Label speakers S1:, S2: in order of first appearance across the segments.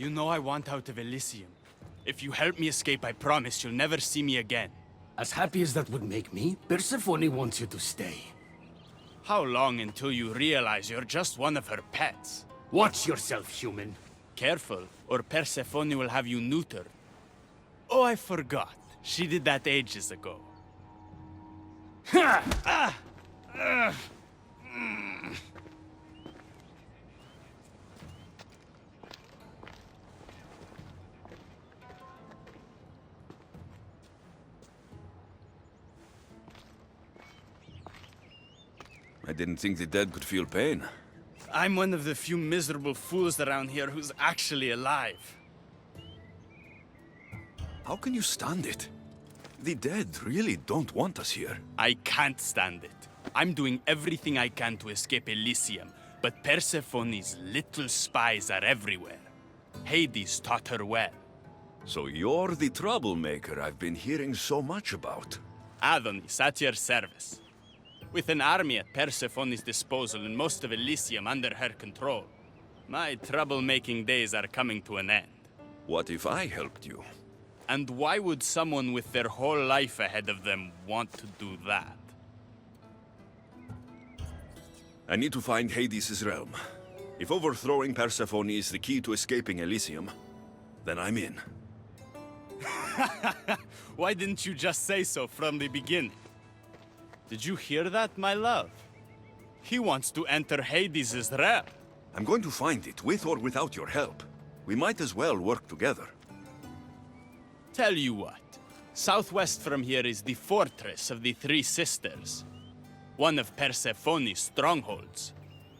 S1: You know I want out of Elysium. If you help me escape, I promise you'll never see me again.
S2: As happy as that would make me, Persephone wants you to stay.
S1: How long until you realize you're just one of her pets?
S2: Watch yourself, human.
S1: Careful, or Persephone will have you neutered. Oh, I forgot. She did that ages ago.
S2: Ha!
S3: I didn't think the dead could feel pain.
S1: I'm one of the few miserable fools around here who's actually alive.
S3: How can you stand it? The dead really don't want us here.
S1: I can't stand it. I'm doing everything I can to escape Elysium, but Persephone's little spies are everywhere. Hades taught her well.
S3: So you're the troublemaker I've been hearing so much about.
S1: Adonis, at your service. With an army at Persephone's disposal and most of Elysium under her control, my troublemaking days are coming to an end.
S3: What if I helped you?
S1: And why would someone with their whole life ahead of them want to do that?
S3: I need to find Hades' realm. If overthrowing Persephone is the key to escaping Elysium, then I'm in.
S1: Why didn't you just say so from the beginning? Did you hear that, my love? He wants to enter Hades' realm.
S3: I'm going to find it, with or without your help. We might as well work together.
S1: Tell you what, southwest from here is the fortress of the Three Sisters, one of Persephone's strongholds.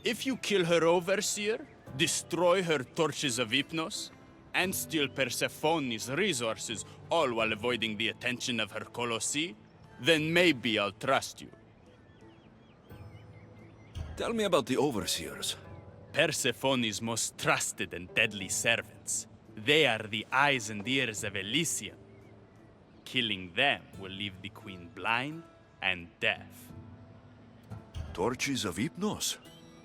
S1: If you kill her overseer, destroy her torches of Hypnos, and steal Persephone's resources, all while avoiding the attention of her Colossi, then maybe I'll trust you.
S3: Tell me about the overseers.
S1: Persephone's most trusted and deadly servants. They are the eyes and ears of Elysium. Killing them will leave the queen blind and deaf.
S3: Torches of Hypnos?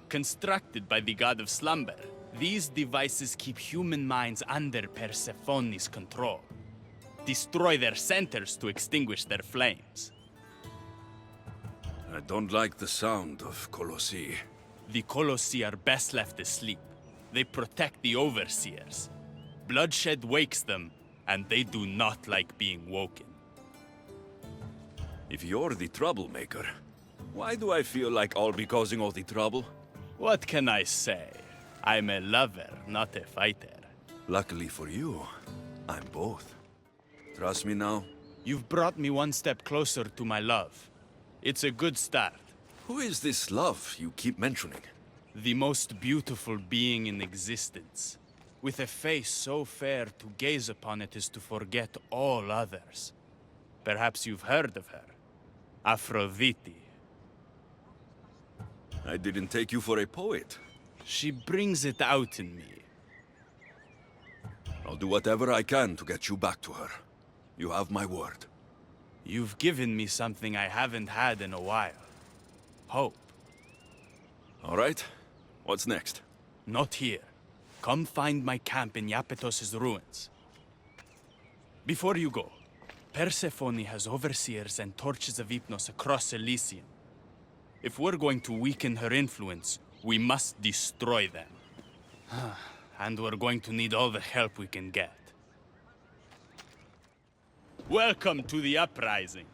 S1: Constructed by the god of slumber, these devices keep human minds under Persephone's control. Destroy their centers to extinguish their flames.
S3: I don't like the sound of Colossi.
S1: The Colossi are best left asleep. They protect the overseers. Bloodshed wakes them, and they do not like being woken.
S3: If you're the troublemaker, why do I feel like I'll be causing all the trouble?
S1: What can I say? I'm a lover, not a fighter.
S3: Luckily for you, I'm both. Trust me now?
S1: You've brought me one step closer to my love. It's a good start.
S3: Who is this love you keep mentioning?
S1: The most beautiful being in existence. With a face so fair, to gaze upon it is to forget all others. Perhaps you've heard of her. Aphrodite.
S3: I didn't take you for a poet.
S1: She brings it out in me.
S3: I'll do whatever I can to get you back to her. You have my word.
S1: You've given me something I haven't had in a while. Hope.
S3: All right. What's next?
S1: Not here. Come find my camp in Iapetos' ruins. Before you go, Persephone has overseers and torches of Hypnos across Elysium. If we're going to weaken her influence, we must destroy them. And we're going to need all the help we can get. Welcome to the uprising.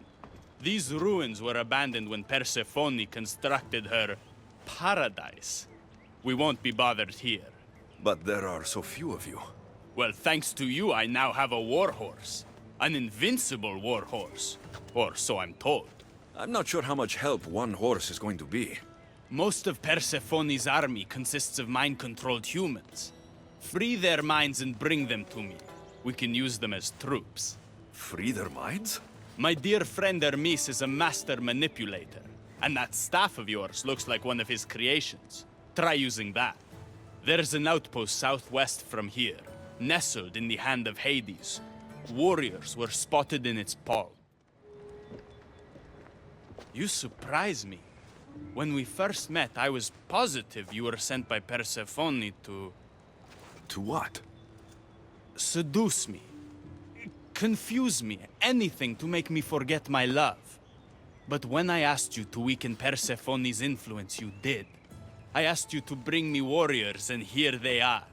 S1: These ruins were abandoned when Persephone constructed her paradise. We won't be bothered here.
S3: But there are so few of you.
S1: Well, thanks to you, I now have a warhorse. An invincible warhorse. Or so I'm told.
S3: I'm not sure how much help one horse is going to be.
S1: Most of Persephone's army consists of mind-controlled humans. Free their minds and bring them to me. We can use them as troops.
S3: Free their minds?
S1: My dear friend Hermes is a master manipulator. And that staff of yours looks like one of his creations. Try using that. There's an outpost southwest from here, nestled in the hand of Hades. Warriors were spotted in its palm. You surprise me. When we first met, I was positive you were sent by Persephone to...
S3: To what?
S1: seduce me, confuse me, anything to make me forget my love. But when I asked you to weaken Persephone's influence, you did. I asked you to bring me warriors, and here they are.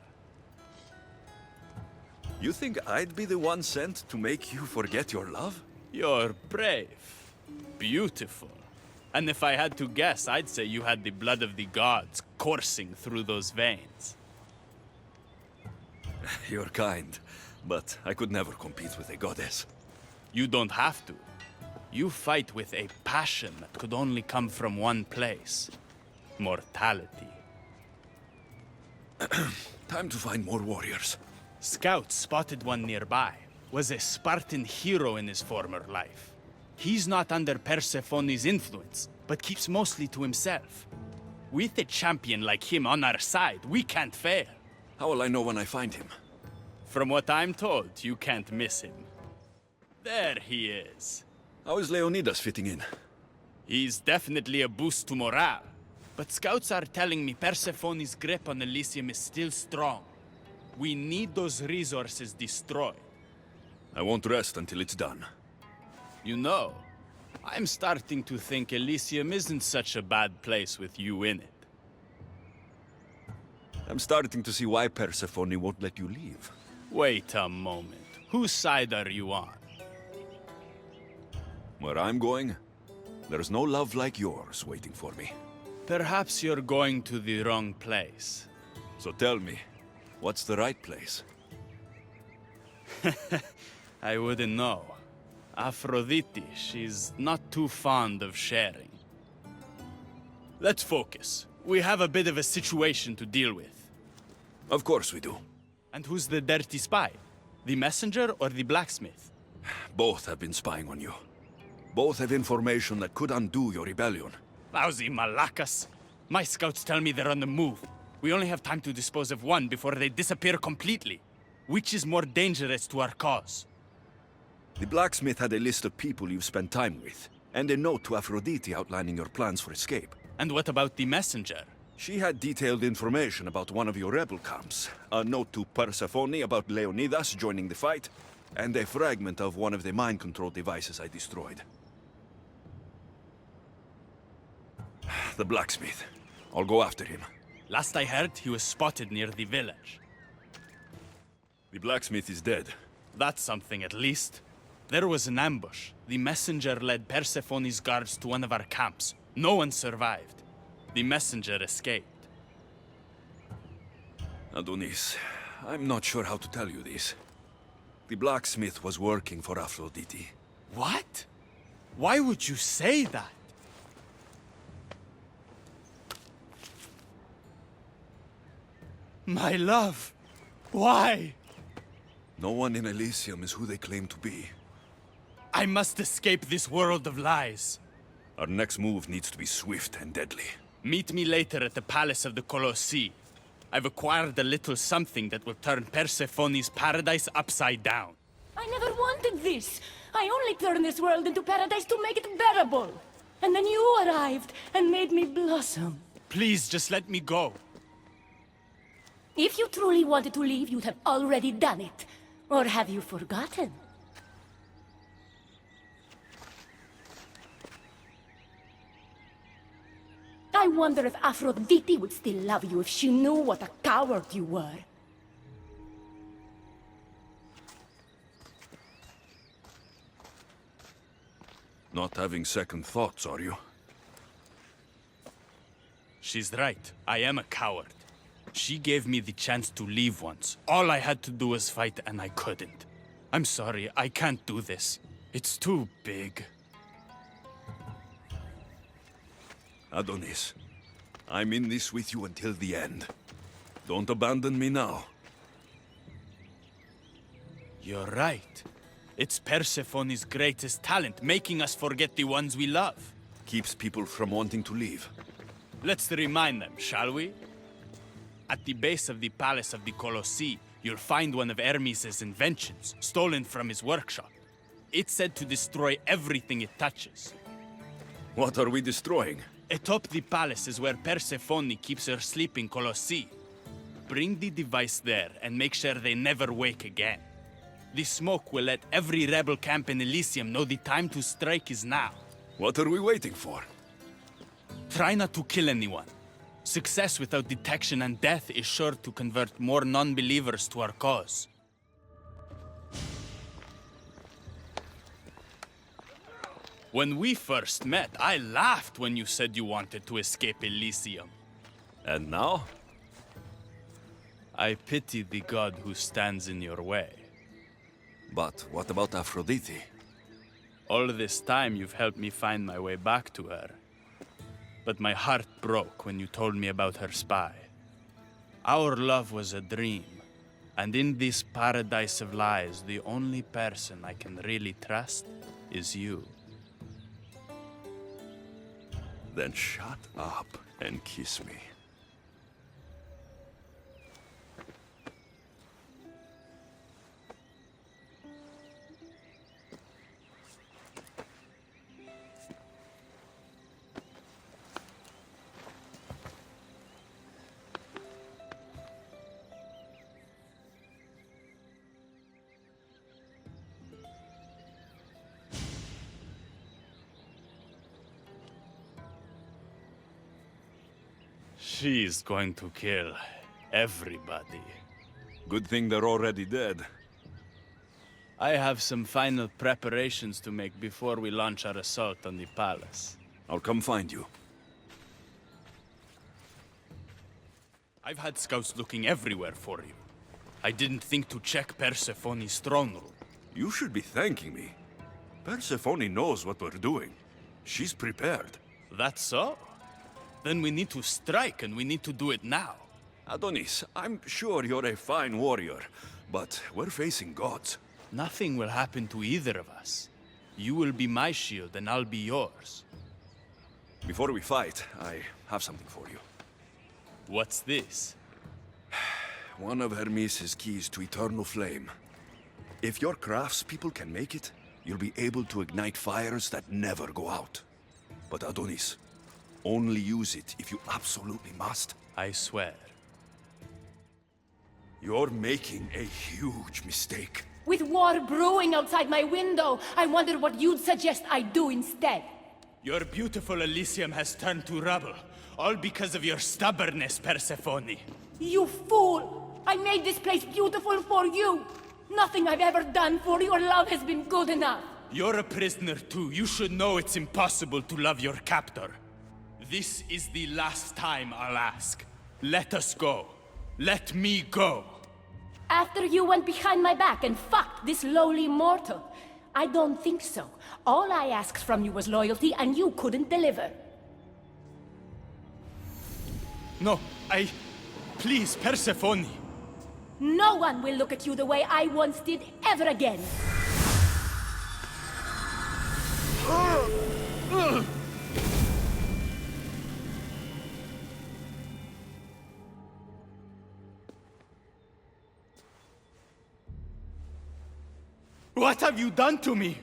S3: You think I'd be the one sent to make you forget your love?
S1: You're brave. Beautiful. And if I had to guess, I'd say you had the blood of the gods coursing through those veins.
S3: You're kind, but I could never compete with a goddess.
S1: You don't have to. You fight with a passion that could only come from one place. Mortality.
S3: Time to find more warriors.
S1: Scouts spotted one nearby. Was a Spartan hero in his former life. He's not under Persephone's influence, but keeps mostly to himself. With a champion like him on our side, we can't fail.
S3: How will I know when I find him?
S1: From what I'm told, you can't miss him. There he is.
S3: How is Leonidas fitting in?
S1: He's definitely a boost to morale. But scouts are telling me Persephone's grip on Elysium is still strong. We need those resources destroyed.
S3: I won't rest until it's done.
S1: You know, I'm starting to think Elysium isn't such a bad place with you in it.
S3: I'm starting to see why Persephone won't let you leave.
S1: Wait a moment. Whose side are you on?
S3: Where I'm going, there's no love like yours waiting for me.
S1: Perhaps you're going to the wrong place.
S3: So tell me, what's the right place?
S1: I wouldn't know. Aphrodite, she's not too fond of sharing. Let's focus. We have a bit of a situation to deal with.
S3: Of course we do.
S1: And who's the dirty spy? The messenger or the blacksmith?
S3: Both have been spying on you. Both have information that could undo your rebellion.
S1: Lousy malacas. My scouts tell me they're on the move. We only have time to dispose of one before they disappear completely. Which is more dangerous to our cause?
S3: The blacksmith had a list of people you've spent time with, and a note to Aphrodite outlining your plans for escape.
S1: And what about the messenger?
S3: She had detailed information about one of your rebel camps, a note to Persephone about Leonidas joining the fight, and a fragment of one of the mind control devices I destroyed. The blacksmith. I'll go after him.
S1: Last I heard, he was spotted near the village.
S3: The blacksmith is dead.
S1: That's something at least. There was an ambush. The messenger led Persephone's guards to one of our camps. No one survived. The messenger escaped.
S3: Adonis, I'm not sure how to tell you this. The blacksmith was working for Aphrodite.
S1: What? Why would you say that? My love, why?
S3: No one in Elysium is who they claim to be.
S1: I must escape this world of lies.
S3: Our next move needs to be swift and deadly.
S1: Meet me later at the palace of the Colossi. I've acquired a little something that will turn Persephone's paradise upside down.
S4: I never wanted this. I only turned this world into paradise to make it bearable. And then you arrived and made me blossom.
S1: Please, just let me go.
S4: If you truly wanted to leave, you'd have already done it. Or have you forgotten? I wonder if Aphrodite would still love you if she knew what a coward you were.
S3: Not having second thoughts, are you?
S1: She's right. I am a coward. She gave me the chance to leave once. All I had to do was fight, and I couldn't. I'm sorry, I can't do this. It's too big.
S3: Adonis, I'm in this with you until the end. Don't abandon me now.
S1: You're right. It's Persephone's greatest talent, making us forget the ones we love.
S3: Keeps people from wanting to leave.
S1: Let's remind them, shall we? At the base of the Palace of the Colossi, you'll find one of Hermes' inventions, stolen from his workshop. It's said to destroy everything it touches.
S3: What are we destroying?
S1: Atop the palace is where Persephone keeps her sleeping Colossi. bring the device there and make sure they never wake again. The smoke will let every rebel camp in Elysium know the time to strike is now.
S3: What are we waiting for?
S1: Try not to kill anyone. Success without detection and death is sure to convert more non-believers to our cause. When we first met, I laughed when you said you wanted to escape Elysium.
S3: And now?
S1: I pity the god who stands in your way.
S3: But what about Aphrodite?
S1: All this time you've helped me find my way back to her. But my heart broke when you told me about her spy. Our love was a dream, and in this paradise of lies, the only person I can really trust is you.
S3: Then shut up and kiss me.
S1: She's going to kill everybody.
S3: Good thing they're already dead.
S1: I have some final preparations to make before we launch our assault on the palace.
S3: I'll come find you.
S1: I've had scouts looking everywhere for you. I didn't think to check Persephone's throne room.
S3: You should be thanking me. Persephone knows what we're doing. She's prepared.
S1: That's so? Then we need to strike, and we need to do it now.
S3: Adonis, I'm sure you're a fine warrior, but we're facing gods.
S1: Nothing will happen to either of us. You will be my shield, and I'll be yours.
S3: Before we fight, I have something for you.
S1: What's this?
S3: One of Hermes' keys to eternal flame. If your craftspeople can make it, you'll be able to ignite fires that never go out. But Adonis, only use it if you absolutely must.
S1: I swear.
S3: You're making a huge mistake.
S4: With war brewing outside my window, I wonder what you'd suggest I do instead.
S1: Your beautiful Elysium has turned to rubble, all because of your stubbornness, Persephone.
S4: You fool! I made this place beautiful for you! Nothing I've ever done for your love has been good enough!
S1: You're a prisoner too. You should know it's impossible to love your captor. This is the last time I'll ask. Let us go. Let me go.
S4: After you went behind my back and fucked this lowly mortal. I don't think so. All I asked from you was loyalty, and you couldn't deliver.
S1: No, Please, Persephone.
S4: No one will look at you the way I once did ever again.
S1: What have you done to me?